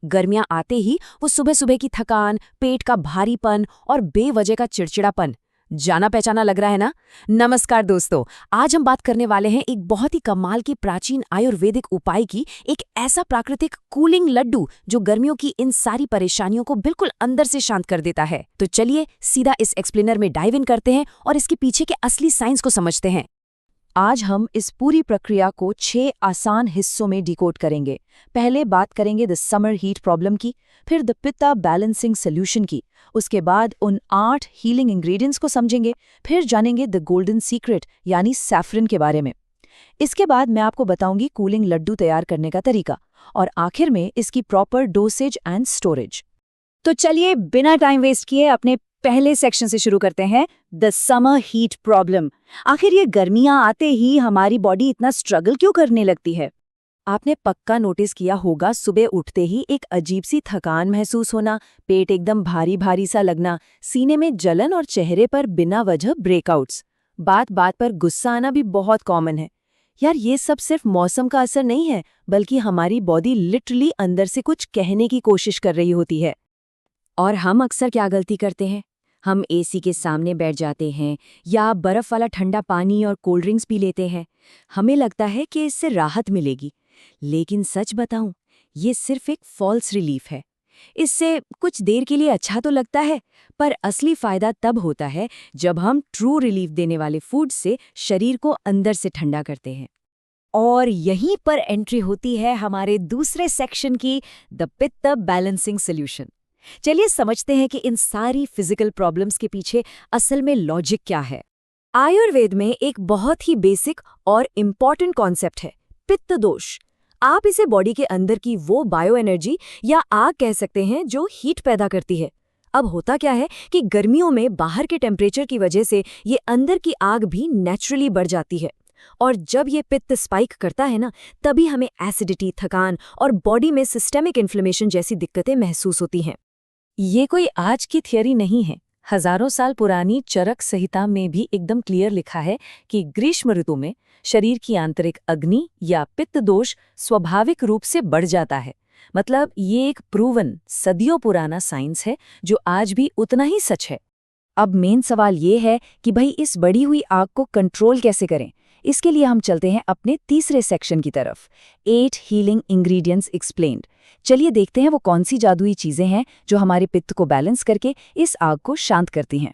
गर्मियां आते ही वो सुबह सुबह की थकान, पेट का भारीपन और बेवजह का चिड़चिड़ापन, जाना पहचाना लग रहा है ना। नमस्कार दोस्तों, आज हम बात करने वाले हैं एक बहुत ही कमाल की प्राचीन आयुर्वेदिक उपाय की, एक ऐसा प्राकृतिक कूलिंग लड्डू जो गर्मियों की इन सारी परेशानियों को बिल्कुल अंदर से शांत कर देता है। तो चलिए सीधा इस एक्सप्लेनर में डाइव इन करते हैं और इसके पीछे के असली साइंस को समझते हैं। आज हम इस पूरी प्रक्रिया को 6 आसान हिस्सों में डिकोड करेंगे। पहले बात करेंगे द समर हीट प्रॉब्लम की, फिर द पित्ता बैलेंसिंग सॉल्यूशन की, उसके बाद उन 8 हीलिंग इंग्रेडिएंट्स को समझेंगे, फिर जानेंगे द गोल्डन सीक्रेट यानी सैफरन के बारे में। इसके बाद मैं आपको बताऊंगी कूलिंग लड्डू तैयार करने का तरीका, और आखिर में इसकी प्रॉपर डोसेज एंड स्टोरेज। तो चलिए बिना टाइम वेस्ट किए अपने पहले सेक्शन से शुरू करते हैं, द समर हीट प्रॉब्लम। आखिर ये गर्मियां आते ही हमारी बॉडी इतना स्ट्रगल क्यों करने लगती है? आपने पक्का नोटिस किया होगा, सुबह उठते ही एक अजीब सी थकान महसूस होना, पेट एकदम भारी भारी सा लगना, सीने में जलन और चेहरे पर बिना वजह ब्रेकआउट्स। बात बात पर गुस्सा आना भी बहुत कॉमन है। यार ये सब सिर्फ मौसम का असर नहीं है, बल्कि हमारी बॉडी लिटरली अंदर से कुछ कहने की कोशिश कर रही होती है। और हम अक्सर क्या गलती करते हैं? हम एसी के सामने बैठ जाते हैं या बर्फ वाला ठंडा पानी और कोल्ड ड्रिंक्स पी लेते हैं। हमें लगता है कि इससे राहत मिलेगी, लेकिन सच बताऊं, ये सिर्फ एक फॉल्स रिलीफ है। इससे कुछ देर के लिए अच्छा तो लगता है, पर असली फायदा तब होता है जब हम ट्रू रिलीफ देने वाले फूड से शरीर को अंदर से ठंडा करते हैं। और यहीं पर एंट्री होती है हमारे दूसरे सेक्शन की, द पित्त बैलेंसिंग सॉल्यूशन। चलिए समझते हैं कि इन सारी फिजिकल प्रॉब्लम्स के पीछे असल में लॉजिक क्या है। आयुर्वेद में एक बहुत ही बेसिक और इम्पॉर्टेंट कॉन्सेप्ट है, पित्त दोष। आप इसे बॉडी के अंदर की वो बायो एनर्जी या आग कह सकते हैं जो हीट पैदा करती है। अब होता क्या है कि गर्मियों में बाहर के टेम्परेचर की वजह से ये अंदर की आग भी नेचुरली बढ़ जाती है, और जब ये पित्त स्पाइक करता है ना, तभी हमें एसिडिटी, थकान और बॉडी में सिस्टेमिक इन्फ्लेमेशन जैसी दिक्कतें महसूस होती हैं। ये कोई आज की थियरी नहीं है। हजारों साल पुरानी चरक संहिता में भी एकदम क्लियर लिखा है कि ग्रीष्म ऋतु में शरीर की आंतरिक अग्नि या पित्त दोष स्वाभाविक रूप से बढ़ जाता है। मतलब ये एक प्रूवन, सदियों पुराना साइंस है जो आज भी उतना ही सच है। अब मेन सवाल ये है कि भाई इस बढ़ी हुई आग को कंट्रोल कैसे करें। इसके लिए हम चलते हैं अपने तीसरे सेक्शन की तरफ, 8 हीलिंग इंग्रेडिएंट्स एक्सप्लेन्ड। चलिए देखते हैं वो कौन सी जादुई चीजें हैं जो हमारे पित्त को बैलेंस करके इस आग को शांत करती हैं।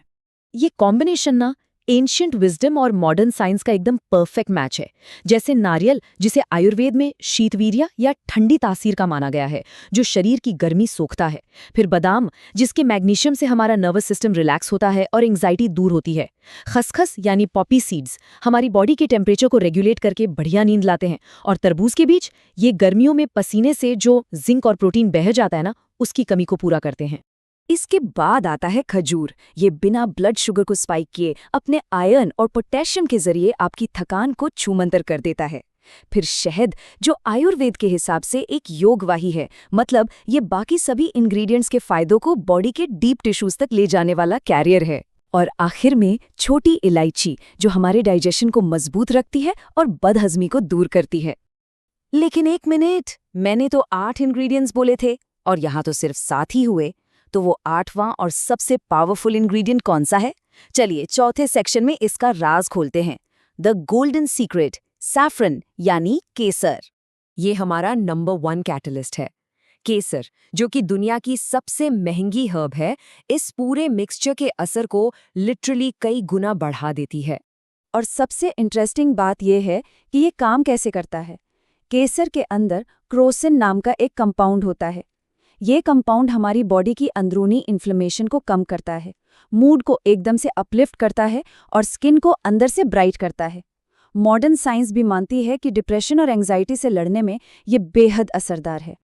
ये कॉम्बिनेशन ना एंशिएंट विजडम और मॉडर्न साइंस का एकदम परफेक्ट मैच है। जैसे नारियल, जिसे आयुर्वेद में शीतवीर्य या ठंडी तासीर का माना गया है, जो शरीर की गर्मी सोखता है। फिर बादाम, जिसके मैग्नीशियम से हमारा नर्वस सिस्टम रिलैक्स होता है और एंग्जाइटी दूर होती है। खसखस यानी पॉपी सीड्स हमारी बॉडी के टेम्परेचर को रेगुलेट करके बढ़िया नींद लाते हैं। और तरबूज के बीज, ये गर्मियों में पसीने से जो जिंक और प्रोटीन बह जाता है ना, उसकी कमी को पूरा करते हैं। इसके बाद आता है खजूर। ये बिना ब्लड शुगर को स्पाइक किए अपने आयरन और पोटेशियम के जरिए आपकी थकान को छूमंतर कर देता है। फिर शहद, जो आयुर्वेद के हिसाब से एक योगवाही है, मतलब ये बाकी सभी इंग्रेडिएंट्स के फायदों को बॉडी के डीप टिश्यूज तक ले जाने वाला कैरियर है। और आखिर में छोटी इलायची, जो हमारे डाइजेशन को मजबूत रखती है और बदहजमी को दूर करती है। लेकिन एक मिनट, मैंने तो 8 इंग्रेडिएंट्स बोले थे और यहाँ तो सिर्फ 7 ही हुए। तो वो 8वां और सबसे पावरफुल इंग्रेडिएंट कौन सा है? चलिए चौथे सेक्शन में इसका राज खोलते हैं, द गोल्डन सीक्रेट, सैफरन यानी केसर। ये हमारा नंबर 1 कैटलिस्ट है। केसर, जो कि दुनिया की सबसे महंगी हर्ब है, इस पूरे मिक्सचर के असर को लिटरली कई गुना बढ़ा देती है। और सबसे इंटरेस्टिंग बात यह है कि ये काम कैसे करता है। केसर के अंदर क्रोसिन नाम का एक कंपाउंड होता है। ये कंपाउंड हमारी बॉडी की अंदरूनी इन्फ्लेमेशन को कम करता है, मूड को एकदम से अपलिफ्ट करता है और स्किन को अंदर से ब्राइट करता है। मॉडर्न साइंस भी मानती है कि डिप्रेशन और एंग्जाइटी से लड़ने में ये बेहद असरदार है।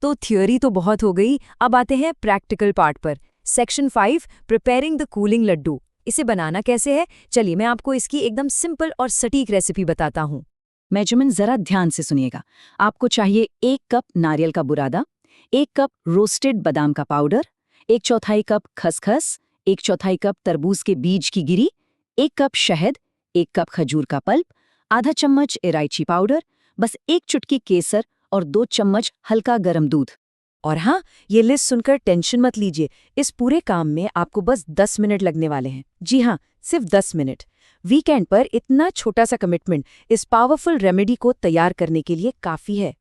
तो थ्योरी तो बहुत हो गई, अब आते हैं प्रैक्टिकल पार्ट पर। Section 5, preparing the cooling laddu. इसे बनाना कैसे है? चलिए मैं आपको इसकी एकदम सिंपल और सटीक रेसिपी बताता हूँ। मेजरमेंट जरा ध्यान से सुनिएगा। आपको चाहिए 1 कप नारियल का बुरादा, 1 कप रोस्टेड बादाम का पाउडर, 1/4 कप खसखस, 1/4 कप तरबूज के बीज की गिरी, 1 कप शहद, 1 कप खजूर का पल्प, आधा चम्मच इलायची पाउडर, बस 1 चुटकी केसर और 2 चम्मच हल्का गरम दूध। और हाँ, ये लिस्ट सुनकर टेंशन मत लीजिए, इस पूरे काम में आपको बस 10 मिनट लगने वाले हैं। जी हाँ, सिर्फ 10 मिनट। वीकेंड पर इतना छोटा सा कमिटमेंट इस पावरफुल रेमेडी को तैयार करने के लिए काफ़ी है।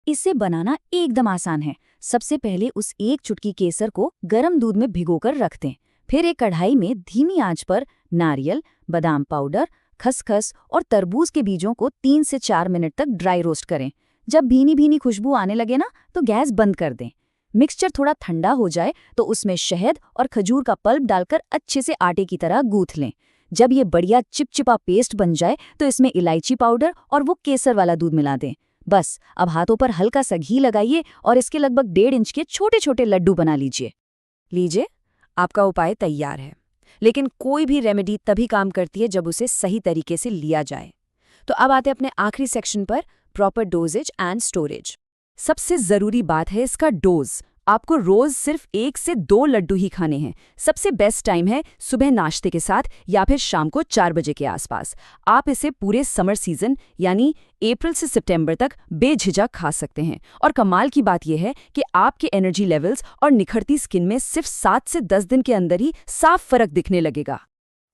इसे बनाना एकदम आसान है। सबसे पहले उस एक चुटकी केसर को गर्म दूध में भिगोकर रख दें। फिर एक कढ़ाई में धीमी आंच पर नारियल, बादाम पाउडर, खसखस और तरबूज के बीजों को 3 से 4 मिनट तक ड्राई रोस्ट करें। जब भीनी भीनी खुशबू आने लगे ना, तो गैस बंद कर दें। मिक्सचर थोड़ा ठंडा हो जाए तो उसमें शहद और खजूर का पल्प डालकर अच्छे से आटे की तरह गूंथ लें। जब ये बढ़िया चिपचिपा पेस्ट बन जाए तो इसमें इलायची पाउडर और वो केसर वाला दूध मिला दें। बस अब हाथों पर हल्का सा घी लगाइए और इसके लगभग 1.5 इंच के छोटे छोटे लड्डू बना लीजिए, आपका उपाय तैयार है। लेकिन कोई भी रेमेडी तभी काम करती है जब उसे सही तरीके से लिया जाए। तो अब आते अपने आखिरी सेक्शन पर, प्रॉपर डोजेज एंड स्टोरेज। सबसे जरूरी बात है इसका डोज। आपको रोज सिर्फ 1 से 2 लड्डू ही खाने हैं। सबसे बेस्ट टाइम है सुबह नाश्ते के साथ या फिर शाम को 4 बजे के आसपास। आप इसे पूरे समर सीजन यानी अप्रैल से सितंबर तक बेझिझक खा सकते हैं। और कमाल की बात यह है कि आपके एनर्जी लेवल्स और निखरती स्किन में सिर्फ 7 से 10 दिन के अंदर ही साफ फर्क दिखने लगेगा।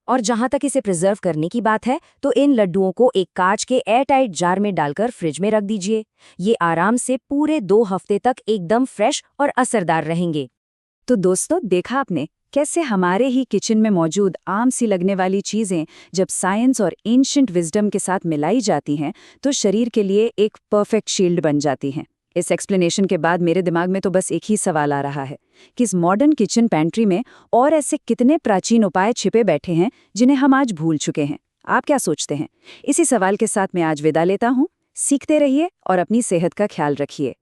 और जहां तक इसे प्रिजर्व करने की बात है, तो इन लड्डुओं को एक कांच के एयरटाइट जार में डालकर फ्रिज में रख दीजिए। ये आराम से पूरे 2 हफ्ते तक एकदम फ्रेश और असरदार रहेंगे। तो दोस्तों, देखा आपने कैसे हमारे ही किचन में मौजूद आम सी लगने वाली चीजें जब साइंस और एंशिएंट विजडम के साथ मिलाई जाती हैं तो शरीर के लिए एक परफेक्ट शील्ड बन जाती हैं। इस एक्सप्लेनेशन के बाद मेरे दिमाग में तो बस एक ही सवाल आ रहा है कि इस मॉडर्न किचन पैंट्री में और ऐसे कितने प्राचीन उपाय छिपे बैठे हैं जिन्हें हम आज भूल चुके हैं। आप क्या सोचते हैं? इसी सवाल के साथ मैं आज विदा लेता हूँ। सीखते रहिए और अपनी सेहत का ख्याल रखिए।